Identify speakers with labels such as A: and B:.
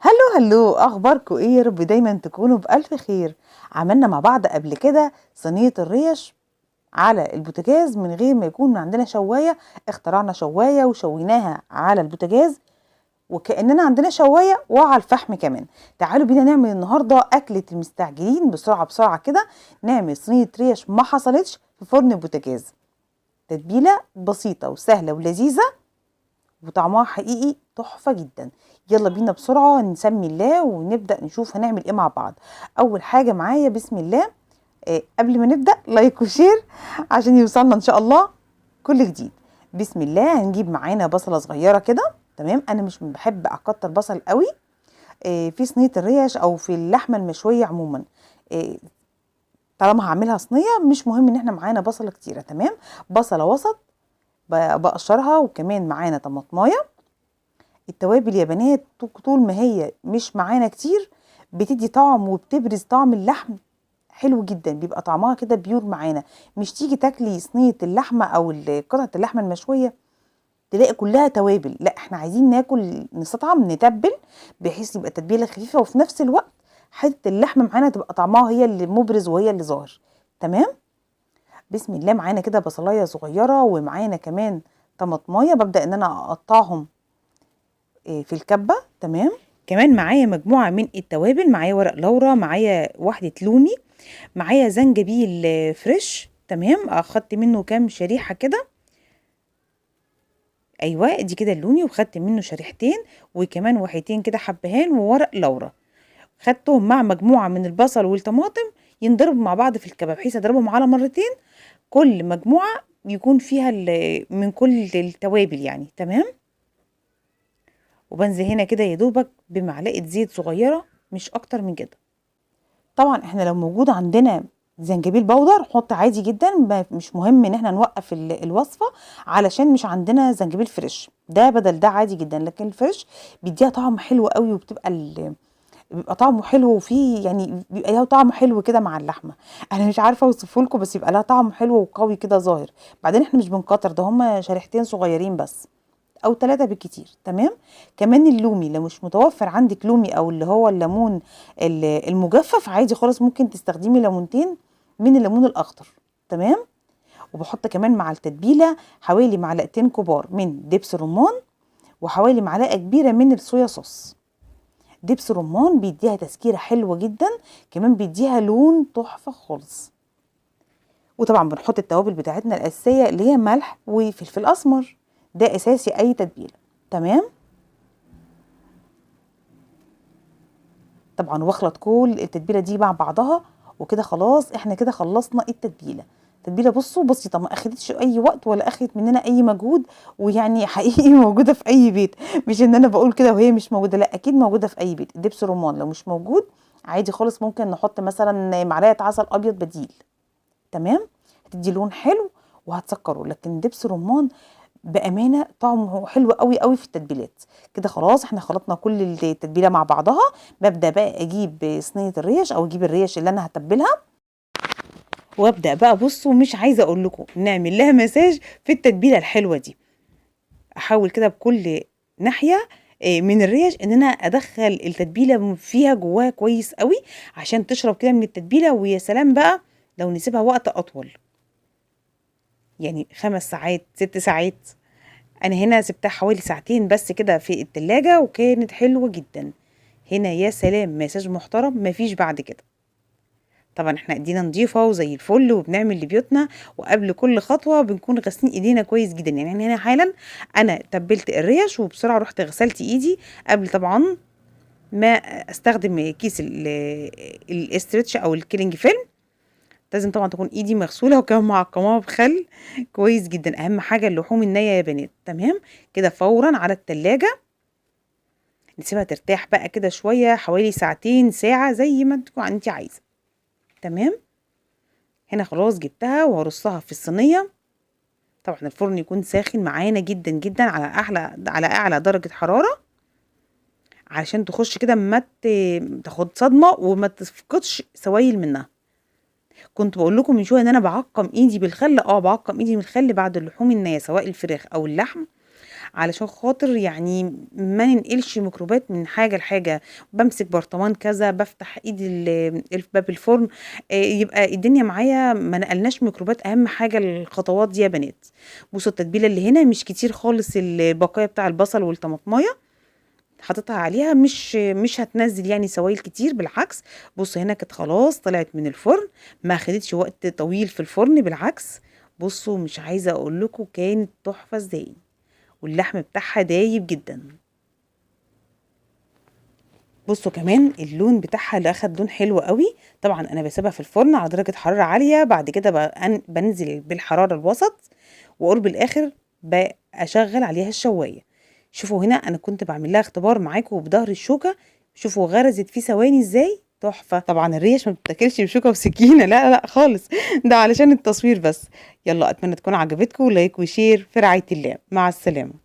A: هلو اخباركم ايه؟ يا رب دايما تكونوا بالف خير. عملنا مع بعض قبل كده صينيه الريش على البوتاجاز من غير ما يكون عندنا شوايه. اخترعنا شوايه وشويناها على البوتاجاز وكاننا عندنا شوايه وعلى الفحم كمان. تعالوا بينا نعمل النهارده اكله المستعجلين بسرعه بسرعه كده. نعمل صينيه ريش ما حصلتش في فرن البوتاجاز. تتبيله بسيطه وسهله ولذيذه وطعمها حقيقي تحفة جدا. يلا بينا بسرعة نسمي الله ونبدأ نشوف هنعمل ايه مع بعض. اول حاجة معايا بسم الله. قبل ما نبدأ لايك وشير عشان يوصلنا ان شاء الله كل جديد. بسم الله. هنجيب معانا بصلة صغيرة كده. تمام، انا مش بحب اكتر بصل قوي في صينية الريش او في اللحمة المشوية عموما. طالما هعملها صينية مش مهم ان احنا معانا بصلة كتيرة. تمام، بصلة وسط بقشرها، وكمان معانا طماطمايه. التوابل يا بنات طول ما هي مش معانا كتير بتدي طعم وبتبرز طعم اللحم حلو جدا، بيبقى طعمها كده بيور معانا. مش تيجي تاكلي صينيه اللحمه او قطعه اللحمه المشويه تلاقي كلها توابل، لا احنا عايزين ناكل نستطعم نتبل بحيث يبقى التتبيله خفيفه وفي نفس الوقت حته اللحمه معانا تبقى طعمها هي اللي مبرز وهي اللي ظاهر. تمام، بسم الله. معانا كده بصلايه صغيره ومعانا كمان طماطمايه ببدا ان انا اقطعهم في الكبة. تمام، كمان معايا مجموعة من التوابل، معايا ورق لورا، معايا واحدة لومي، معايا زنجبيل فريش. تمام، اخدت منه كام شريحة كده. ايوه دي كده اللومي وخدت منه شريحتين، وكمان واحدتين كده حبهان وورق لورا. خدتهم مع مجموعة من البصل والطماطم ينضربوا مع بعض في الكبة بحيث اضربهم على مرتين. كل مجموعة يكون فيها من كل التوابل يعني. تمام، وبنزل هنا كده يا دوبك بمعلقه زيت صغيره مش اكتر من كده. طبعا احنا لو موجود عندنا زنجبيل بودر حط عادي جدا، مش مهم ان احنا نوقف الوصفه علشان مش عندنا زنجبيل فريش. ده بدل ده عادي جدا، لكن الفريش بيديها طعم حلو قوي وبتبقى بيبقى طعمه حلو وفيه يعني بيبقى لها طعم حلو كده مع اللحمه. انا مش عارفه اوصفه لكم بس يبقى لها طعم حلو وقوي كده ظاهر. بعدين احنا مش بنكتر، ده هما شريحتين صغيرين بس او 3 بالكتير. تمام، كمان اللومي لو مش متوفر عندك لومي او اللي هو الليمون المجفف عادي خالص ممكن تستخدمي ليمونتين من الليمون الاخضر. تمام، وبحط كمان مع التتبيله حوالي معلقتين كبار من دبس رمان وحوالي معلقه كبيره من الصويا صوص. دبس رمان بيديها تسكيره حلوه جدا، كمان بيديها لون تحفه خالص. وطبعا بنحط التوابل بتاعتنا الاساسيه اللي هي ملح وفلفل اسمر، ده اساسي اي تتبيله. تمام، طبعا واخلط كل التتبيله دي مع بعضها وكده خلاص احنا كده خلصنا التتبيله. التتبيله بصوا بسيطه ما اخدتش اي وقت ولا اخدت مننا اي مجهود، ويعني حقيقي موجوده في اي بيت. مش ان انا بقول كده وهي مش موجوده، لا اكيد موجوده في اي بيت. الدبس رمان لو مش موجود عادي خالص ممكن نحط مثلا معلقه عسل ابيض بديل. تمام، هتدي لون حلو وهتسكره، لكن دبس رمان بامانه طعمه حلو قوي قوي في التتبيلات. كده خلاص احنا خلطنا كل التتبيله مع بعضها. ببدا بقى اجيب صينيه الريش او اجيب الريش اللي انا هتبلها وابدا بقى. بصوا مش عايزه اقول لكم نعمل لها مساج في التتبيله الحلوه دي. احاول كده بكل ناحيه من الريش ان انا ادخل التتبيله فيها جواها كويس قوي عشان تشرب كده من التتبيله. ويا سلام بقى لو نسيبها وقت اطول، يعني 5 ساعات 6 ساعات. انا هنا سبتها حوالي ساعتين بس كده في التلاجة وكانت حلوة جدا. هنا يا سلام مساج محترم مفيش بعد كده. طبعا احنا ايدينا نضيفة وزي الفل وبنعمل لبيوتنا، وقبل كل خطوة بنكون غاسلين ايدينا كويس جدا. يعني هنا حالا انا تبلت الريش وبسرعة رحت غسلت ايدي قبل طبعا ما استخدم كيس الاسترتش او الكيلينج فيلم. لازم طبعا تكون ايدي مغسوله وكمان معقماها بخل كويس جدا. اهم حاجه اللحوم النيه يا بنات. تمام، كده فورا على التلاجة نسيبها ترتاح بقى كده شويه حوالي ساعتين ساعه زي ما انت عايزه. تمام، هنا خلاص جبتها وهرصها في الصينيه. طبعا الفرن يكون ساخن معانا جدا جدا على اعلى درجه حراره علشان تخش كده ما تاخد صدمه وما تفقدش سوائل منها. كنت بقول لكم من شويه ان انا بعقم ايدي بالخل. بعقم ايدي بالخل بعد اللحوم النيه سواء الفراخ او اللحم علشان خاطر يعني ما ننقلش ميكروبات من حاجة لحاجة، بامسك برطمان كذا، بافتح إيد باب الفرن، يبقى الدنيا معايا ما نقلناش ميكروبات، أهم حاجة الخطوات دي يا بنات. بُصّوا التتبيلة اللي هنا مش كتير خالص البقايا بتاع البصل والطماطماية، حاططها عليها مش هتنزّل يعني سوايل كتير بالعكس. بُصّوا هنا كانت خلاص طلعت من الفرن، ما أخدتش وقت طويل في الفرن بالعكس. بُصّوا مش عايزة أقول لكم كانت تحفة إزاي، واللحم بتاعها دايب جدًا. بُصّوا كمان اللون بتاعها اللي أخد لون حلو أوي، طبعًا أنا باسيبها في الفرن على درجة حرارة عالية، بعد كده بانزل بالحرارة الوسط، وقرب الآخر أشغّل عليها الشواية. شوفوا هنا أنا كنت باعمل لها اختبار معاكم بضهر الشوكة، شوفوا غرزت فيه ثواني إزاي، تحفة. طبعًا الريش ما بتتاكلش بشوكة وسكينة، لا، لأ خالص، ده علشان التصوير بس. يالّا أتمنى تكون عجبتكم، لايك وشير في رعاية الله، مع السلامة.